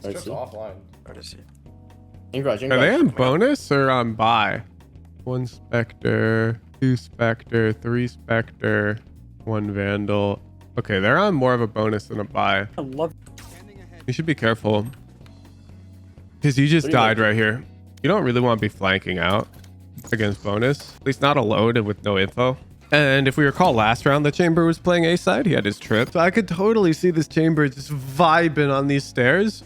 It's offline. Are they on bonus or on buy? 1 Spectre, 2 Spectre, 3 Spectre, 1 Vandal. Okay, they're on more of a bonus than a buy. I love. You should be careful. Because you just died right here. You don't really want to be flanking out against bonus. At least not alone and with no info. And if we recall last round, the chamber was playing A side. He had his trip. So I could totally see this chamber just vibing on these stairs,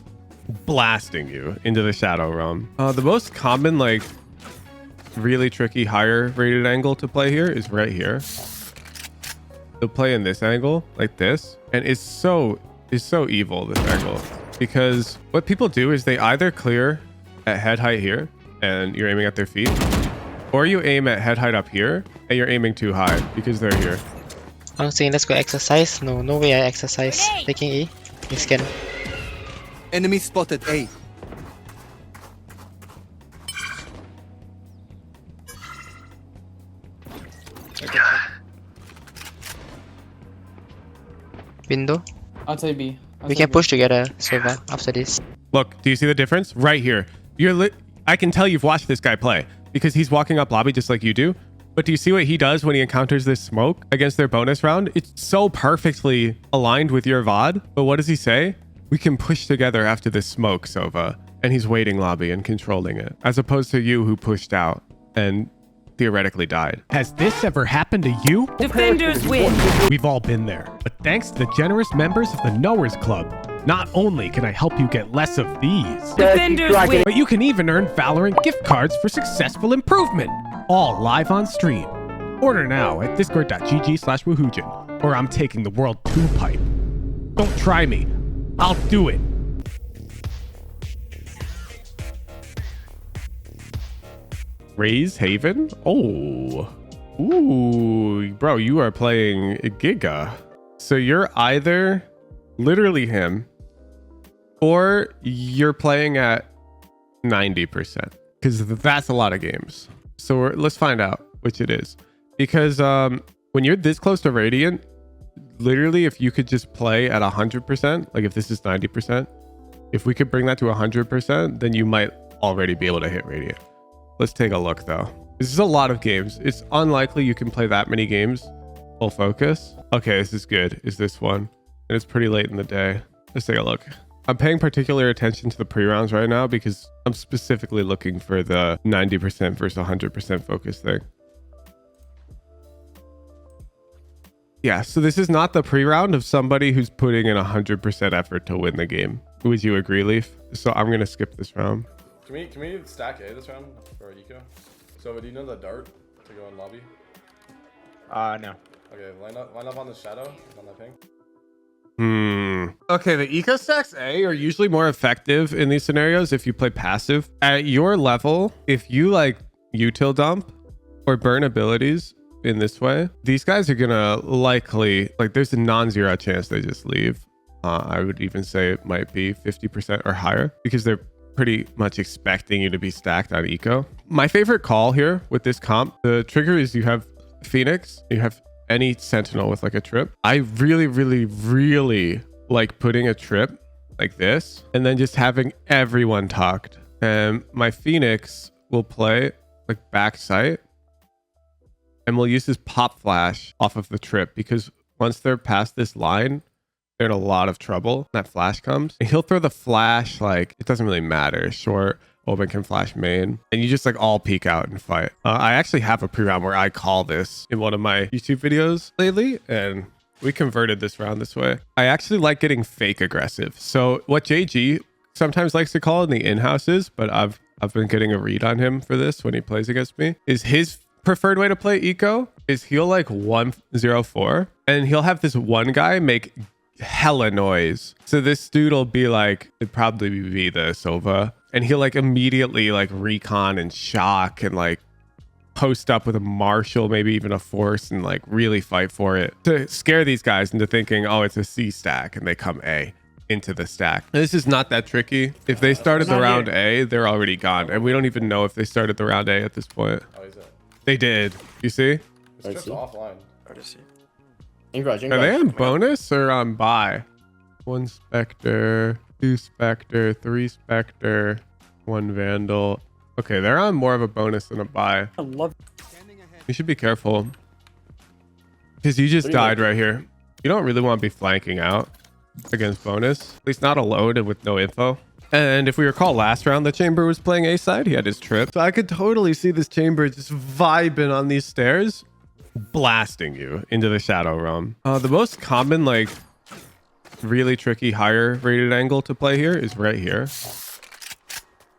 blasting you into the shadow realm. The most common, like, really tricky higher rated angle to play here is right here. They'll play in this angle like this, and it's so evil, this angle, because what people do is they either clear at head height here and you're aiming at their feet, or you aim at head height up here and you're aiming too high because they're here. I'm saying let's go exercise. No way I exercise. Taking E. He's can. Enemy spotted A. Window. Outside B. We can push together, Sova, after this. Look, do you see the difference? Right here. I can tell you've watched this guy play because he's walking up lobby just like you do. But do you see what he does when he encounters this smoke against their bonus round? It's so perfectly aligned with your VOD. But what does he say? We can push together after this smoke, Sova. And he's waiting lobby and controlling it, as opposed to you who pushed out and theoretically died. Has this ever happened to you? Defenders win. We've all been there, but thanks to the generous members of the Knowers Club, not only can I help you get less of these, Defenders win. but you can even earn Valorant gift cards for successful improvement, all live on stream. Order now at discord.gg/woohoojin, or I'm taking the world 2 pipe. Don't try me. I'll do it. RAZE Haven? Oh. Ooh, bro, you are playing Giga. So you're either literally him or you're playing at 90%, because that's a lot of games. So let's find out which it is. Because when you're this close to Radiant, literally if you could just play at 100%, like if this is 90%, if we could bring that to 100%, then you might already be able to hit Radiant. Let's take a look though. This is a lot of games. It's unlikely you can play that many games full focus. Okay, this is good. Is this one? And it's pretty late in the day. Let's take a look. I'm paying particular attention to the pre-rounds right now because I'm specifically looking for the 90% versus 100% focus thing. Yeah, so this is not the pre-round of somebody who's putting in 100% effort to win the game. Would you agree, Leaf? So I'm going to skip this round. Can we stack A this round for eco? So do you know the dart to go in lobby? No. Okay, line up on the shadow on that ping. Okay, the eco stacks A are usually more effective in these scenarios if you play passive. At your level, if you like util dump or burn abilities in this way, these guys are gonna likely, like, there's a non-zero chance they just leave. I would even say it might be 50% or higher because they're pretty much expecting you to be stacked on eco. My favorite call here with this comp, the trigger is you have Phoenix, you have any sentinel with like a trip. I really like putting a trip like this and then just having everyone tucked. And my Phoenix will play like backside and we'll use this pop flash off of the trip, because once they're past this line, they're in a lot of trouble. That flash comes and he'll throw the flash, like, it doesn't really matter. Short, open can flash main, and you just like all peek out and fight. I actually have a pre-round where I call this in one of my YouTube videos lately, and we converted this round this way. I actually like getting fake aggressive. So what JG sometimes likes to call in the in-houses, but I've been getting a read on him for this when he plays against me, is his preferred way to play eco is he'll like 1-0-4 and he'll have this one guy make hella noise. So this dude will be like, it'd probably be the Sova, and he'll like immediately like recon and shock and like post up with a Marshall, maybe even a Force, and like really fight for it to scare these guys into thinking, oh, it's a C stack, and they come A into the stack. This is not that tricky. If they started the round A, they're already gone, and we don't even know if they started the round A at this point. Oh, is it? They did. You see? It's just offline. Are they on bonus or on buy? 1 Spectre, 2 Spectre, 3 Spectre, 1 Vandal. Okay, they're on more of a bonus than a buy. I love. You should be careful. Because you just died right here. You don't really want to be flanking out against bonus. At least not alone and with no info. And if we recall last round, the chamber was playing A side. He had his trip. So I could totally see this chamber just vibing on these stairs, blasting you into the shadow realm. The most common, like, really tricky higher rated angle to play here is right here.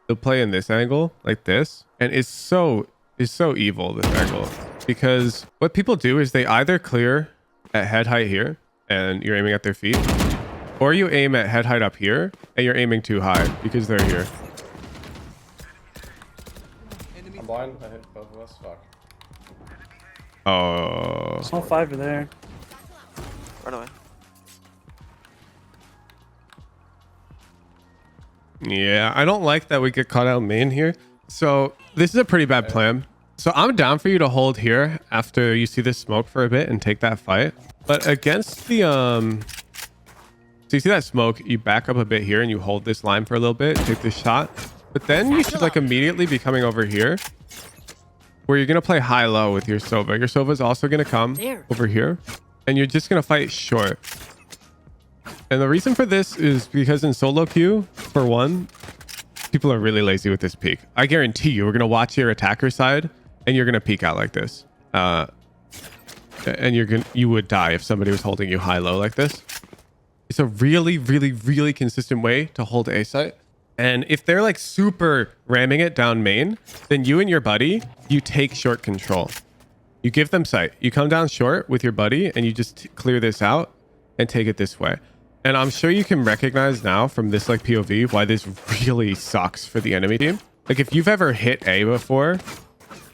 They'll play in this angle like this, and it's so evil, this angle, because what people do is they either clear at head height here and you're aiming at their feet, or you aim at head height up here and you're aiming too high because they're here. I'm blind. I hit both of us. Fuck. Oh, All 5 are there. Run away. yeah, I don't like that we get caught out main here. So this is a pretty bad plan. So I'm down for you to hold here after you see this smoke for a bit and take that fight. But against the so you see that smoke, you back up a bit here and you hold this line for a little bit, take this shot. But then you should like immediately be coming over here where you're gonna play high-low with your Sova. Your Sova is also gonna come over here and you're just gonna fight short. And the reason for this is because in solo queue, for one, people are really lazy with this peek. I guarantee you, we're going to watch your attacker side and you're going to peek out like this. And you would die if somebody was holding you high-low like this. It's a really, really, really consistent way to hold A site. And if they're like super ramming it down main, then you and your buddy, you take short control. You give them sight. You come down short with your buddy and you just clear this out and take it this way. And I'm sure you can recognize now from this like POV why this really sucks for the enemy team. Like if you've ever hit A before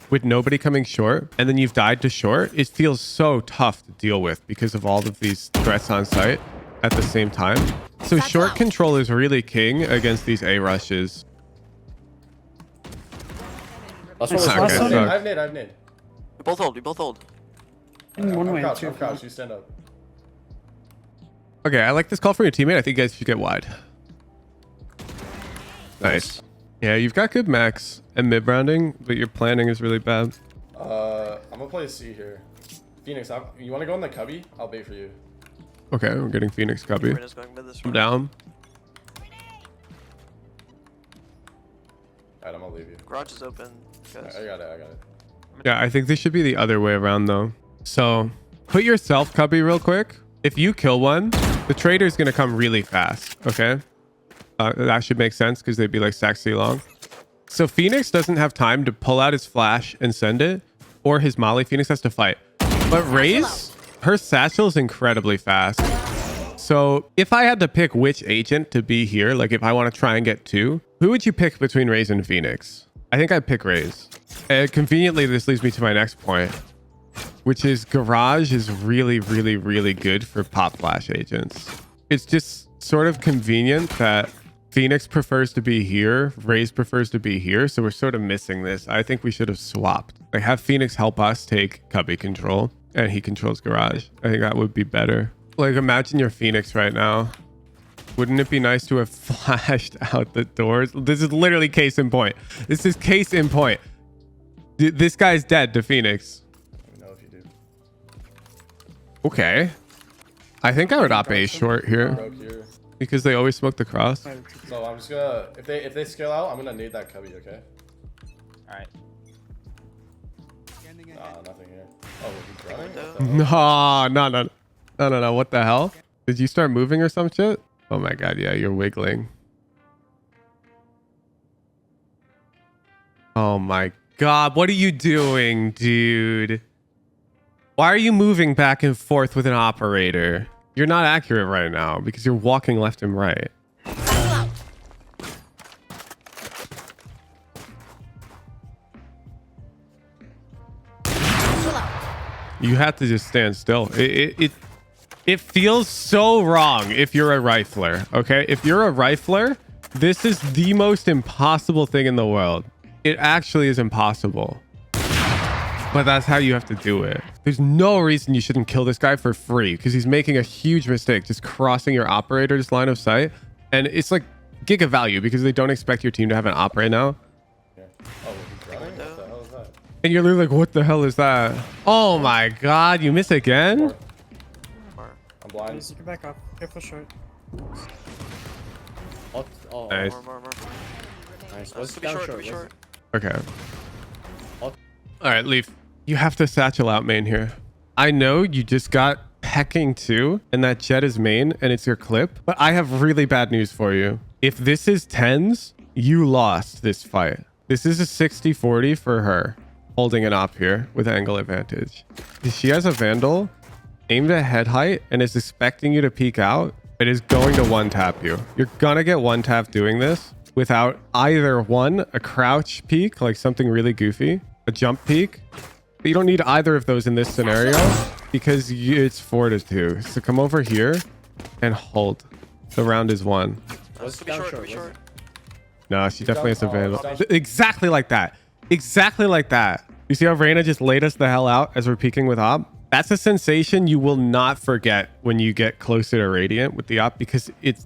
with nobody coming short and then you've died to short, it feels so tough to deal with because of all of these threats on site at the same time. So short control is really king against these A rushes. Last one was Last one? I've nade. We both hold. We both hold. In one way, I'm two. crouched. You stand up. Okay, I like this call from your teammate. I think you guys should get wide. Nice. Yeah, you've got good max and mid rounding, but your planning is really bad. I'm gonna play C here. Phoenix, you wanna go in the cubby? I'll bait for you. Okay, we're getting Phoenix copy. Rena's going mid this I'm round. down. Alright, I'm gonna leave you. Garage is open, guys. I got it. Yeah, I think this should be the other way around though. So put yourself cubby real quick. If you kill one, the trader's gonna come really fast. Okay, that should make sense because they'd be like sexy long. So Phoenix doesn't have time to pull out his flash and send it, or his Molly. Phoenix has to fight. But RAZE, her satchel is incredibly fast. So if I had to pick which agent to be here, like if I want to try and get 2, who would you pick between RAZE and Phoenix? I think I'd pick RAZE. And conveniently, this leads me to my next point, which is Garage is really, really, really good for pop flash agents. It's just sort of convenient that Phoenix prefers to be here, RAZE prefers to be here, so we're sort of missing this. I think we should have swapped. Like have Phoenix help us take cubby control and he controls Garage. I think that would be better. Like imagine you're Phoenix right now. Wouldn't it be nice to have flashed out the doors? This is literally case in point. This is case in point. This guy's dead to Phoenix. Let me know if you do. Okay. I think I would op A short here Broke here. because they always smoke the cross. So I'm just gonna if they scale out, I'm gonna nade that cubby, okay? Alright. Nothing here. Oh, he's running? What the hell? No. What the hell? Did you start moving or some shit? Oh my god, yeah, you're wiggling. Oh my god, what are you doing, dude? Why are you moving back and forth with an operator? You're not accurate right now because you're walking left and right. You have to just stand still. It feels so wrong if you're a rifler, okay? If you're a rifler, this is the most impossible thing in the world. It actually is impossible. But that's how you have to do it. There's no reason you shouldn't kill this guy for free because he's making a huge mistake just crossing your operator's line of sight And it's like giga value because they don't expect your team to have an op right now. Yeah. Oh, he's running? What the hell is that? And you're literally like, what the hell is that? Oh my god, you miss again? I'm blind. Please, you can back up. Careful short. Oh, Nice. More. nice. To What's be down short, to short? be short. Okay. Oh. Alright, Leaf. You have to satchel out main here. I know you just got hacking too, and that jet is main, and it's your clip. But I have really bad news for you. If this is 10s, you lost this fight. This is a 60-40 for her, holding it up here with angle advantage. She has a Vandal, aimed at head height, and is expecting you to peek out. It is going to one-tap you. You're gonna get one-tap doing this without either one, a crouch peek, like something really goofy, a jump peek. But you don't need either of those in this scenario because it's 4-2. So come over here and hold. The round is won. What's To be down short, to short? be short. No, she definitely has a down- Vandal. it's down- Exactly like that. Exactly like that. You see how Reyna just laid us the hell out as we're peeking with op? That's a sensation you will not forget when you get closer to Radiant with the op because it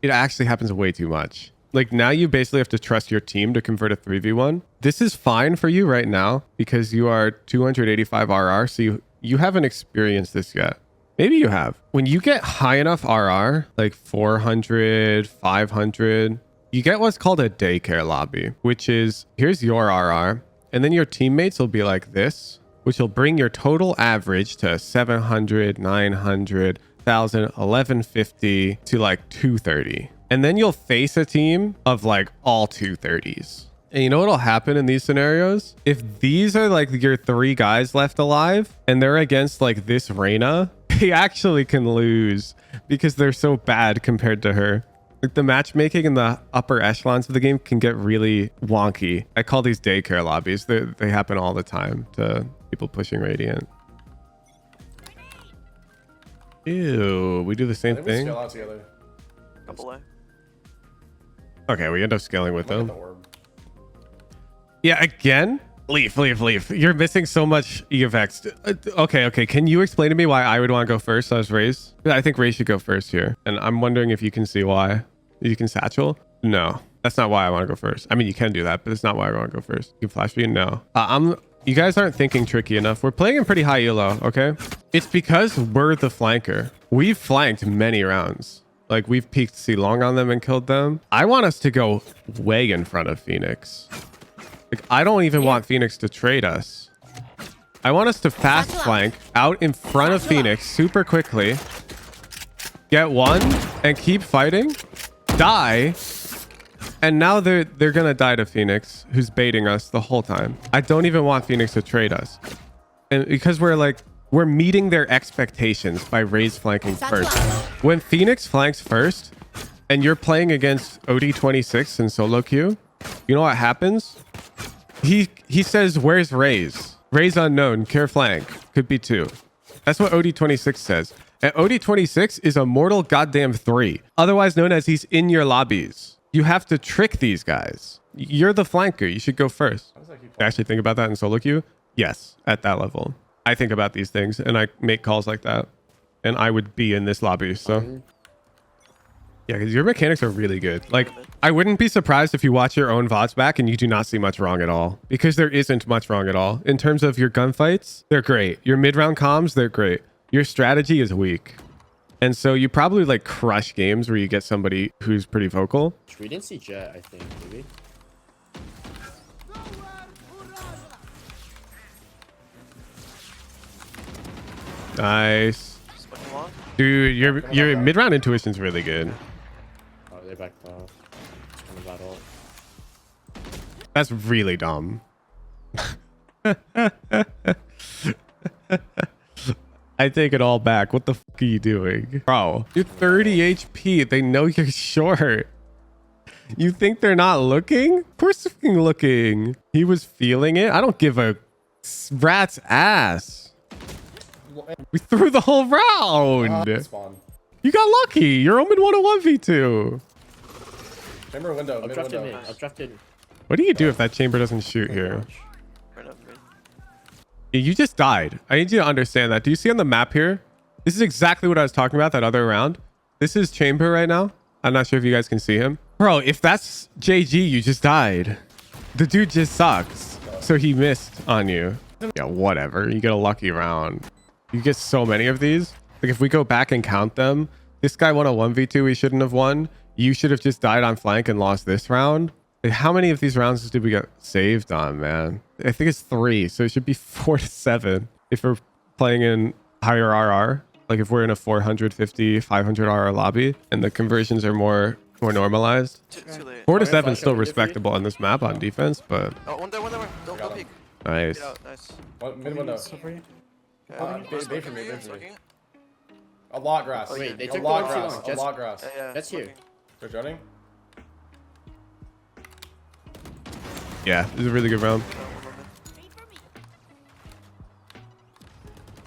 actually happens way too much. Like now you basically have to trust your team to convert a 3v1. This is fine for you right now because you are 285 RR. So you haven't experienced this yet. Maybe you have. When you get high enough RR, like 400, 500, you get what's called a daycare lobby, which is here's your RR. And then your teammates will be like this, which will bring your total average to 700, 900, 1,000, 1,150 to like 230. And then you'll face a team of like all 230s. And you know what'll happen in these scenarios? If these are like your 3 guys left alive and they're against like this Reyna, they actually can lose because they're so bad compared to her. Like the matchmaking in the upper echelons of the game can get really wonky. I call these daycare lobbies. They happen all the time to people pushing Radiant. Ew, we do the I same think we thing. scale out together. Couple A. Okay, we end up scaling with Look at them. the orb. Yeah, again? Leaf. You're missing so much EFX. Okay. Can you explain to me why I would want to go first as RAZE? I think RAZE should go first here. And I'm wondering if you can see why. You can satchel? No, that's not why I want to go first. I mean, you can do that, but it's not why I want to go first. You can flash me? No. You guys aren't thinking tricky enough. We're playing in pretty high elo, okay? It's because we're the flanker. We've flanked many rounds. Like, we've peeked C long on them and killed them. I want us to go way in front of Phoenix. Like, I don't even want Phoenix to trade us. I want us to fast flank out in front of Phoenix super quickly. Get one and keep fighting. Die. And now they're gonna die to Phoenix, who's baiting us the whole time. I don't even want Phoenix to trade us. And because we're meeting their expectations by RAZE flanking first. When Phoenix flanks first and you're playing against OD26 in solo queue, you know what happens? He says, where's RAZE? RAZE unknown, care flank. Could be 2. That's what OD26 says. And OD26 is a mortal goddamn 3. Otherwise known as he's in your lobbies. You have to trick these guys. You're the flanker. You should go first. I actually think about that in solo queue? Yes, at that level. I think about these things and I make calls like that. And I would be in this lobby, so... Yeah, because your mechanics are really good. Like, I wouldn't be surprised if you watch your own VODs back and you do not see much wrong at all. Because there isn't much wrong at all. In terms of your gunfights, they're great. Your mid-round comms, they're great. Your strategy is weak. And so you probably like crush games where you get somebody who's pretty vocal. We didn't see Jet, I think, maybe. Nice. Smoking long. Dude, your mid-round intuition's really good. Oh, they backed off. On the battle. That's really dumb. I take it all back. What the fuck are you doing? Bro, you're 30 HP. They know you're short. You think they're not looking? Of course they're fucking looking. He was feeling it. I don't give a rat's ass. We threw the whole round. Spawn. You got lucky. You're Omen 101 v2. Chamber window. I'll Mid draft window. in. I'll draft in. What do you do if that chamber doesn't shoot here? Right up, right. You just died. I need you to understand that. Do you see on the map here? This is exactly what I was talking about that other round. This is chamber right now. I'm not sure if you guys can see him. Bro, if that's JG, you just died. The dude just sucks. So he missed on you. Yeah, whatever. You get a lucky round. You get so many of these. Like if we go back and count them, this guy won a 1v2 he shouldn't have won. You should have just died on flank and lost this round. Like, how many of these rounds did we get saved on, man? I think it's 3. So it should be 4 to 7 if we're playing in higher RR. Like if we're in a 450, 500 RR lobby and the conversions are more normalized. Too late. 4 to 7 is still respectable on this map on defense, but Oh, one there. Don't peek. nice. Get out, nice. Mid window. So for you. Bay for me. A lot grass. Oh, Wait, they a took lot the one grass. too long. A Just- lot grass. Yeah. That's you. smoking. They're joining. Yeah, this is a really good round.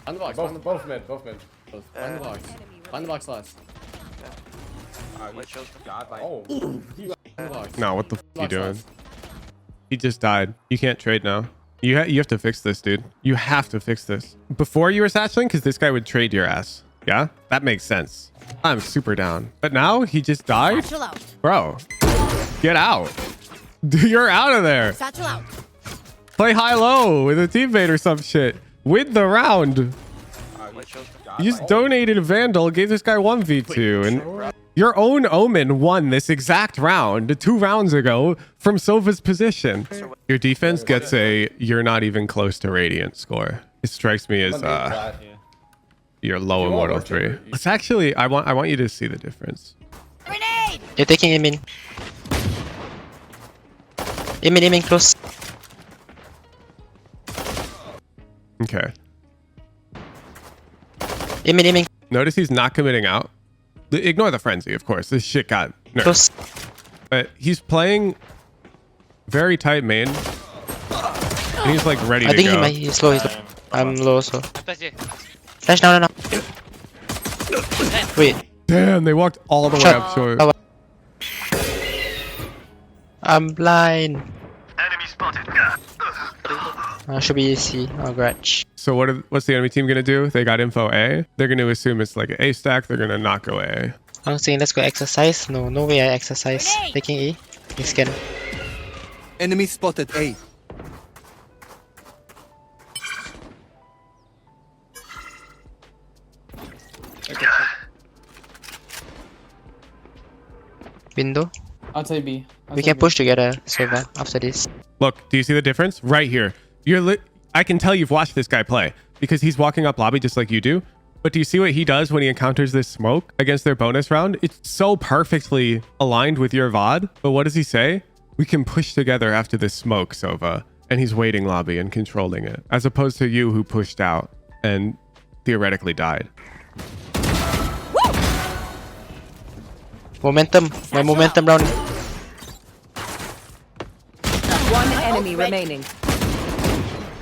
On the box. On the box. Both mid. Both mid. On the box. On the box last. White shows them. Oh. On the box. No, what the f you Box doing? last. He just died. You can't trade now. You have to fix this, dude. You have to fix this. Before you were satcheling, because this guy would trade your ass. Yeah? That makes sense. I'm super down. But now he just died? Satchel out. Bro, get out. You're out of there. Satchel out. Play high-low with a teammate or some shit. Win the round. White shows them. You just donated a Vandal, gave this guy 1v2, and your own Omen won this exact round 2 rounds ago from Sova's position. Your defense gets a you're not even close to Radiant score. It strikes me as you're low Immortal 3. Let's actually, I want you to see the difference. Grenade. You're taking him in. Aiming close. Okay. Aiming Notice he's not committing out. Ignore the frenzy, of course. This shit got nerfed. close. But he's playing very tight main. And he's like ready I to think go. he's low. I'm low also. Flash now. Wait. Damn, they walked all the way Shut up short. up. I'm blind. Should be AC. Oh, grudge. So what's the enemy team gonna do? They got info A. They're gonna assume it's like an A stack. They're gonna not go A. I'm saying let's go exercise. No way I exercise. Grenade. Taking E. He's scan. Enemy spotted A. Window. Outside B. We can push together, Sova, after this. Look, do you see the difference? Right here. I can tell you've watched this guy play because he's walking up lobby just like you do. But do you see what he does when he encounters this smoke against their bonus round? It's so perfectly aligned with your VOD. But what does he say? We can push together after this smoke, Sova. And he's waiting lobby and controlling it. As opposed to you who pushed out and theoretically died. Momentum. My momentum round. One enemy remaining.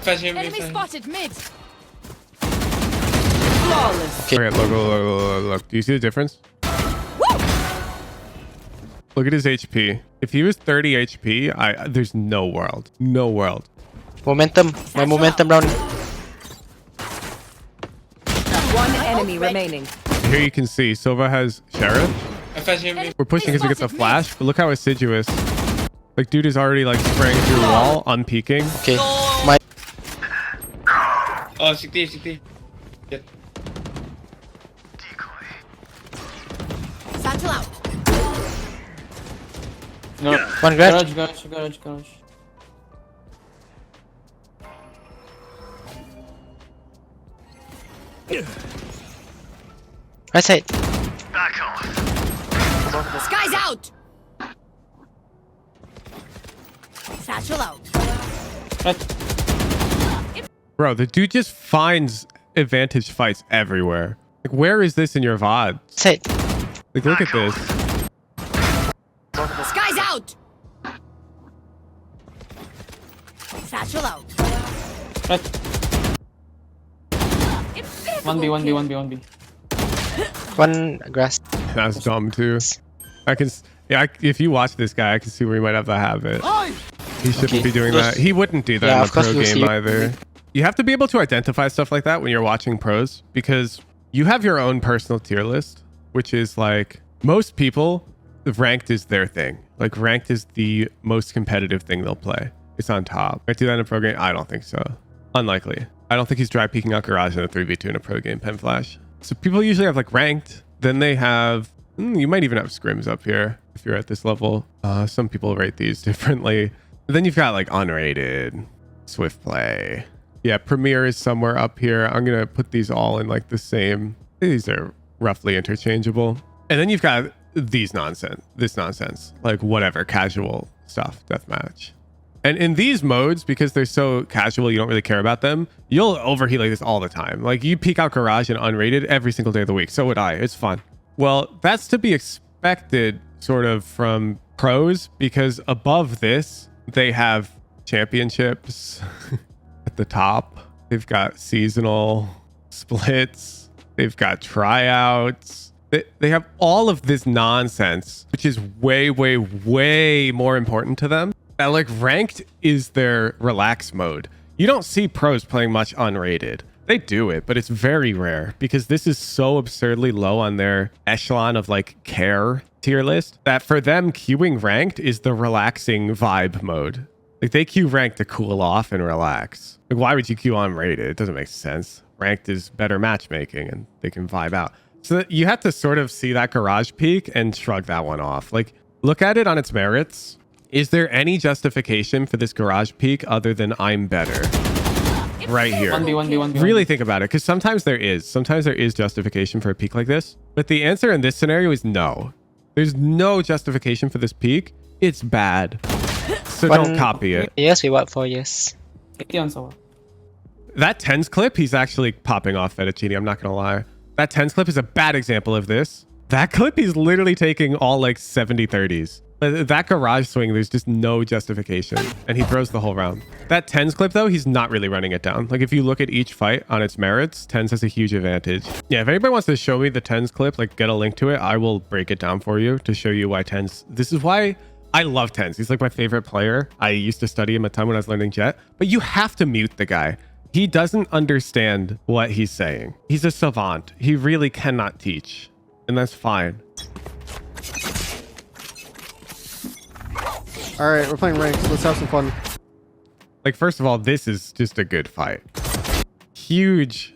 Enemy spotted mid. Flawless. Okay, look. Do you see the difference? Look at his HP. If he was 30 HP, there's no world. No world. Momentum. My momentum round. One enemy remaining. Here you can see Sova has Sheriff. We're pushing because we get the flash, but look how assiduous. Like, dude is already like spraying through the wall, unpeaking. Okay. My Oh, 60. Satchel out. No. one grudge. Garage. Right side. Sky's out. Satchel out. Bro, the dude just finds advantage fights everywhere. Like, where is this in your VOD? Side. Like, look at this. Sky's out. Satchel out. 1B. One grass. That's dumb too. If you watch this guy, I can see where he might have the habit. He shouldn't be doing that. He wouldn't do that Yeah, in a of course pro you'll game see. either. You have to be able to identify stuff like that when you're watching pros because you have your own personal tier list, which is like most people ranked is their thing. Like ranked is the most competitive thing they'll play. It's on top. I do that in a pro game? I don't think so. Unlikely. I don't think he's dry peeking out garage in a 3v2 in a pro game pen flash. So people usually have like ranked. Then they have, you might even have scrims up here if you're at this level. Some people rate these differently. Then you've got like unrated, swift play. Yeah, Premier is somewhere up here. I'm going to put these all in like the same. These are roughly interchangeable. And then you've got this nonsense, like whatever, casual stuff, deathmatch. And in these modes, because they're so casual, you don't really care about them, you'll overheat like this all the time. Like you peek out garage and unrated every single day of the week. So would I. It's fun. Well, that's to be expected sort of from pros, because above this, they have championships at the top. They've got seasonal splits. They've got tryouts. They have all of this nonsense, which is way, way, way more important to them. Like ranked is their relax mode. You don't see pros playing much unrated. They do it, but it's very rare because this is so absurdly low on their echelon of like care tier list that for them queuing ranked is the relaxing vibe mode. Like they queue ranked to cool off and relax. Like why would you queue unrated? It doesn't make sense. Ranked is better matchmaking and they can vibe out. So you have to sort of see that garage peak and shrug that one off. Like look at it on its merits. Is there any justification for this garage peak other than I'm better? Right here. 1B. Really think about it, because sometimes there is. Sometimes there is justification for a peak like this. But the answer in this scenario is no. There's no justification for this peak. It's bad. So don't copy it. Yes, we work 4 years. 80 on Sova. That TENS clip, he's actually popping off Fettuccine. I'm not going to lie. That TENS clip is a bad example of this. That clip, he's literally taking all like 70-30s. That garage swing, there's just no justification. And he throws the whole round. That TENS clip, though, he's not really running it down. Like, if you look at each fight on its merits, TENS has a huge advantage. Yeah, if anybody wants to show me the TENS clip, like, get a link to it, I will break it down for you to show you why TENS... This is why I love TENS. He's, like, my favorite player. I used to study him a ton when I was learning Jet. But you have to mute the guy. He doesn't understand what he's saying. He's a savant. He really cannot teach. And that's fine. All right, we're playing ranks. Let's have some fun. Like, first of all, this is just a good fight. Huge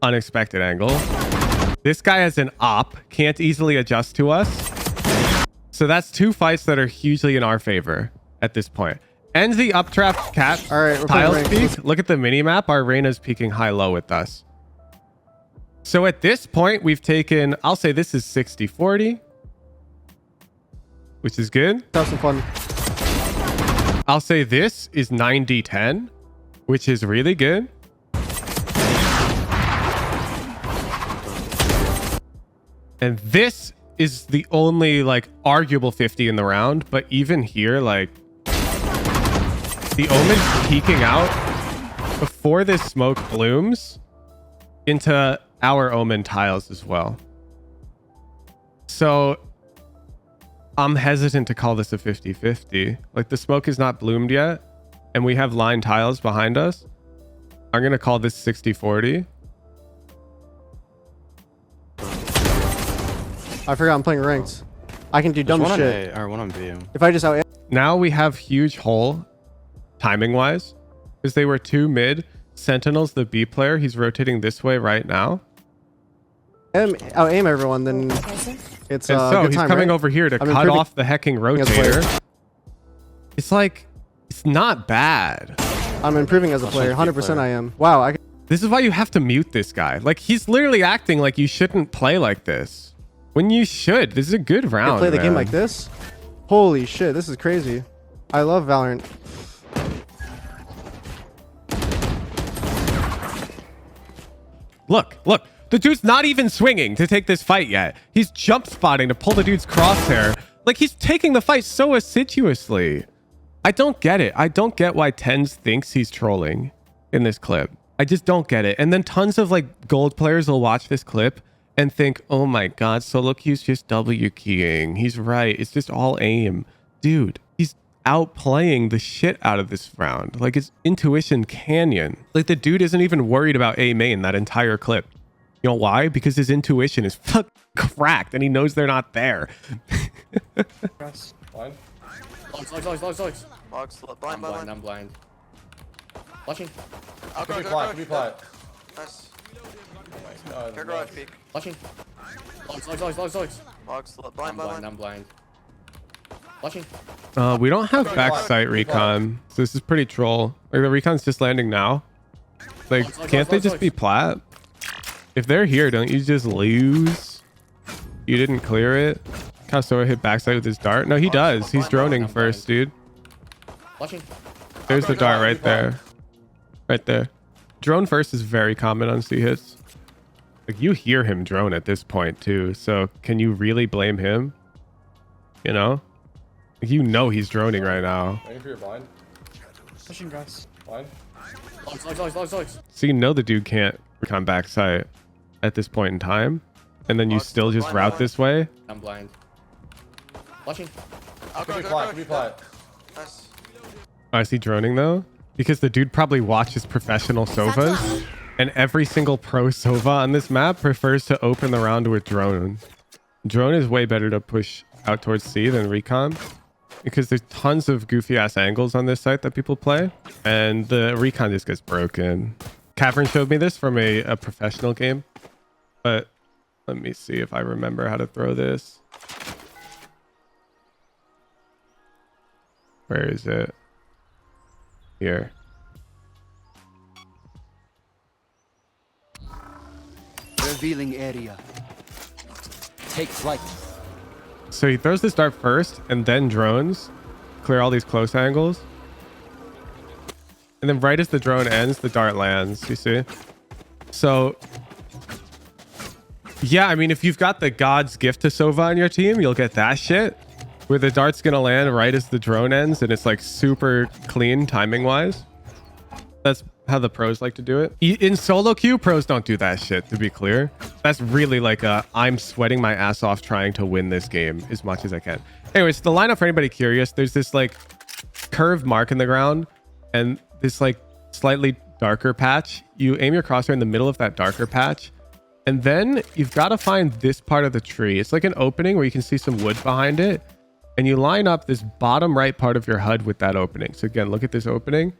unexpected angle. This guy has an op, can't easily adjust to us. So that's two fights that are hugely in our favor at this point. And the uptrap cat All right, we're tiles playing peak. ranks. Look at the mini map. Our Reyna's peaking high-low with us. So at this point, we've taken, I'll say this is 60-40, which is good. Let's have some fun. I'll say this is 90-10, which is really good. And this is the only like arguable 50 in the round, but even here, like the Omen's peeking out before this smoke blooms into our Omen tiles as well. So I'm hesitant to call this a 50-50. Like the smoke is not bloomed yet and we have line tiles behind us. I'm going to call this 60-40. I forgot I'm playing ranks. I can do dumb One on shit. A or one on B. If I just out Now we have huge hole timing wise because they were two mid. Sentinel's the B player. He's rotating this way right now. out aim everyone, then it's And so good he's time, coming right? over here to I'm cut improving off the hecking as a player. rotator. It's like, it's not bad. I'm improving as a player. 100% I am. Wow, I can This is why you have to mute this guy. Like, he's literally acting like you shouldn't play like this. When you should. This is a good round, play the game man. like this. Holy shit, this is crazy. I love Valorant. Look, look. The dude's not even swinging to take this fight yet. He's jump spotting to pull the dude's crosshair. Like, he's taking the fight so assiduously. I don't get it. I don't get why TENS thinks he's trolling in this clip. I just don't get it. And then tons of, like, gold players will watch this clip and think, oh my god, solo queue's just W keying. He's right. It's just all aim. Dude, he's outplaying the shit out of this round. Like, it's intuition canyon. Like, the dude isn't even worried about A main that entire clip. You know why? Because his intuition is fucking cracked and he knows they're not there. Blind. Logs. Logs, I'm blind, blind, I'm blind. Flashing. I'll Could be go, flat, could be flat. Nice. God, Care no. garage peek. Flashing. Logs. Logs, I'm blind, blind. I'm blind. Flashing. We don't have Okay, backside fine. recon, so this is pretty troll. Like the recon's just landing now. Like, can't they just be plat? If they're here, don't you just lose? You didn't clear it. Kasora hit backside with his dart. No, he does. He's droning first, dude. Flashing. There's the dart right there. Right there. Drone first is very common on C hits. Like, you hear him drone at this point too, so can you really blame him? You know? Like, you know he's droning right now. Waiting for your blind. Pushing grass. Blind. Logs. So you know the dude can't recon backside at this point in time, and then you still just route this way. I'm blind. Flashing. Could be flat, could be flat. Nice. Oh, is he droning though? Because the dude probably watches professional Sovas, and every single pro Sova on this map prefers to open the round with drone. Drone is way better to push out towards C than recon, because there's tons of goofy ass angles on this site that people play, and the recon just gets broken. Cavern showed me this from a professional game, but let me see if I remember how to throw this. Where is it? Here. Revealing area. Take flight. So he throws this dart first and then drones. Clear all these close angles. And then right as the drone ends, the dart lands. You see? So yeah, I mean, if you've got the God's gift to Sova on your team, you'll get that shit. Where the dart's gonna land right as the drone ends, and it's like super clean timing wise. That's how the pros like to do it. In solo queue, pros don't do that shit, to be clear. That's really like I'm sweating my ass off trying to win this game as much as I can. Anyways, the lineup for anybody curious, there's this like curved mark in the ground and this like slightly darker patch. You aim your crosshair in the middle of that darker patch, and then you've got to find this part of the tree. It's like an opening where you can see some wood behind it, and you line up this bottom right part of your HUD with that opening. So again, look at this opening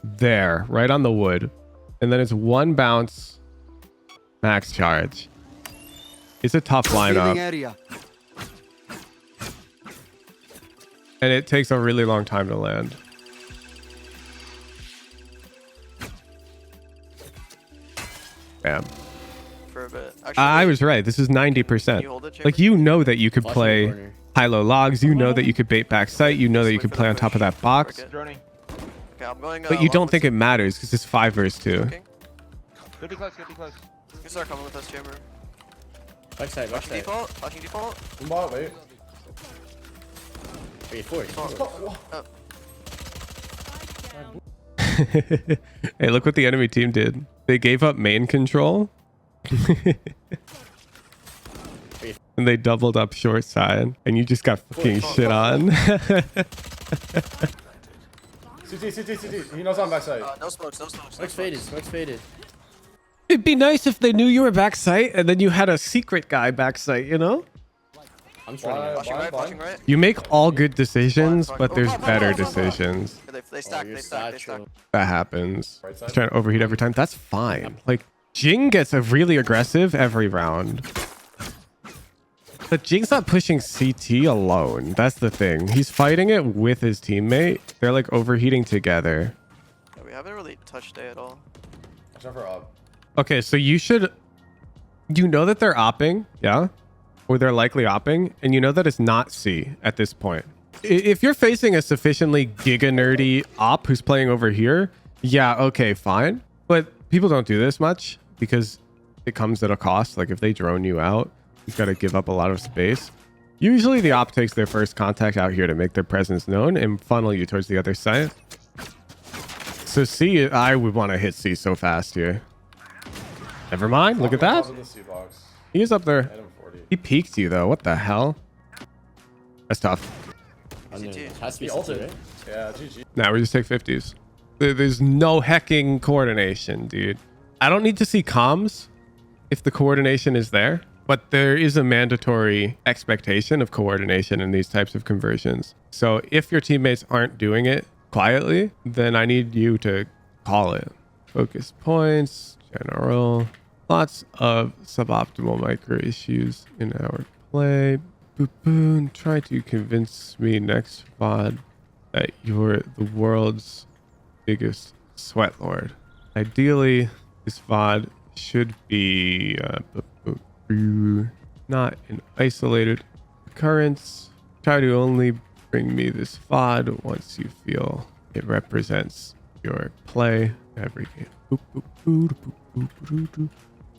there, right on the wood, and then it's one bounce, max charge. It's a tough lineup, Area. and it takes a really long time to land. Bam. For a bit. I was right. This is 90%. you hold it, Like, you know that you could Flashing play corner. high-low logs. You know that you could bait back sight. You know that you could play on top of that box. Droning. Okay, I'm going. But you don't think it matters because it's 5 versus 2. Could be close. You can start coming with us, Chamber. Backside. Flashing default. Flashing default. Umbot, wait. Wait, forward. Default. Hey, look what the enemy team did. They gave up main control. And they doubled up short side. And you just got fucking shit on. CT. He knows I'm backside. No smokes. No smokes. Smoke's faded. It'd be nice if they knew you were backside and then you had a secret guy backside, you know? I'm trying. Flashing right. Flashing right. You make all good decisions, but there's better decisions. They stack. They stack. They stack. That happens. Right side. He's trying to overheat every time. That's fine. Like, Jing gets a really aggressive every round. But Jing's not pushing CT alone. That's the thing. He's fighting it with his teammate. They're like overheating together. Yeah, we haven't really touched A at all. Watch out for up. Okay, so you know that they're opping, yeah? Or they're likely opping, and you know that it's not C at this point. If you're facing a sufficiently giga nerdy op who's playing over here, yeah, okay, fine. But people don't do this much because it comes at a cost. Like if they drone you out, you've got to give up a lot of space. Usually the op takes their first contact out here to make their presence known and funnel you towards the other side. So C, I would want to hit C so fast here. Never mind. Look at that. He is up there. He peeked you though. What the hell? That's tough. It has to be He ulted, ulted. right? Yeah, GG. Now we just take 50s. There's no hecking coordination, dude. I don't need to see comms if the coordination is there. But there is a mandatory expectation of coordination in these types of conversions. So if your teammates aren't doing it quietly, then I need you to call it. Focus points, general. Lots of suboptimal micro issues in our play. Boon, try to convince me next VOD that you're the world's biggest sweat lord. Ideally, this VOD should be not an isolated occurrence. Try to only bring me this VOD once you feel it represents your play every game.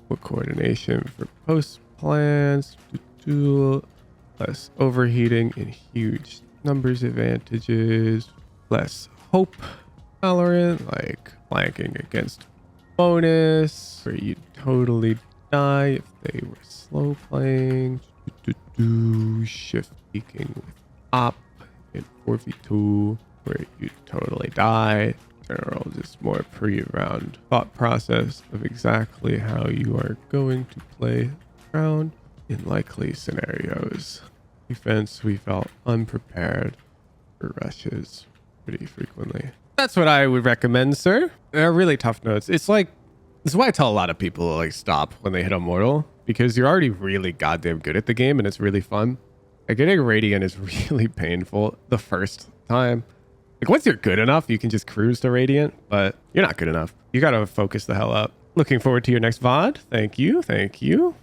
What coordination for post plans? Less overheating in huge numbers advantages. Less hope tolerant, like flanking against bonus, where you totally die if they were slow playing. Shift peeking with op in 4v2, where you totally die. General, just more pre-round thought process of exactly how you are going to play round in likely scenarios. Defense, we felt unprepared for rushes pretty frequently. That's what I would recommend, sir. They're really tough notes. It's like, this is why I tell a lot of people to like stop when they hit Immortal, because you're already really goddamn good at the game and it's really fun. Like getting Radiant is really painful the first time. Like once you're good enough, you can just cruise to Radiant, but you're not good enough. You gotta focus the hell up. Looking forward to your next VOD. Thank you. Thank you.